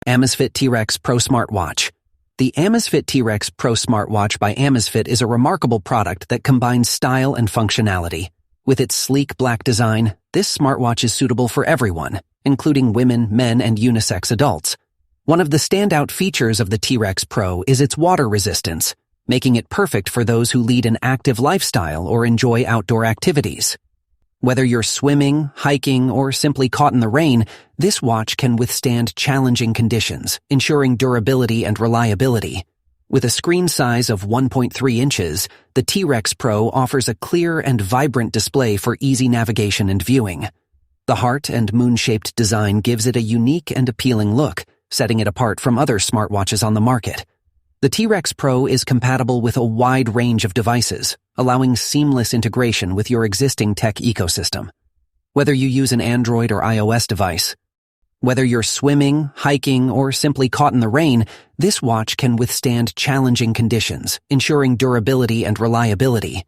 Amazfit T-Rex Pro Smartwatch. The Amazfit T-Rex Pro Smartwatch by Amazfit is a remarkable product that combines style and functionality. With its sleek black design, this smartwatch is suitable for everyone, including women, men, and unisex adults. One of the standout features of the T-Rex Pro is its water resistance, making it perfect for those who lead an active lifestyle or enjoy outdoor activities. Whether you're swimming, hiking, or simply caught in the rain, this watch can withstand challenging conditions, ensuring durability and reliability. With a screen size of 1.3 inches, the T-Rex Pro offers a clear and vibrant display for easy navigation and viewing. The heart and moon-shaped design gives it a unique and appealing look, setting it apart from other smartwatches on the market. The T-Rex Pro is compatible with a wide range of devices, allowing seamless integration with your existing tech ecosystem. Whether you use an Android or iOS device, whether you're swimming, hiking, or simply caught in the rain, this watch can withstand challenging conditions, ensuring durability and reliability.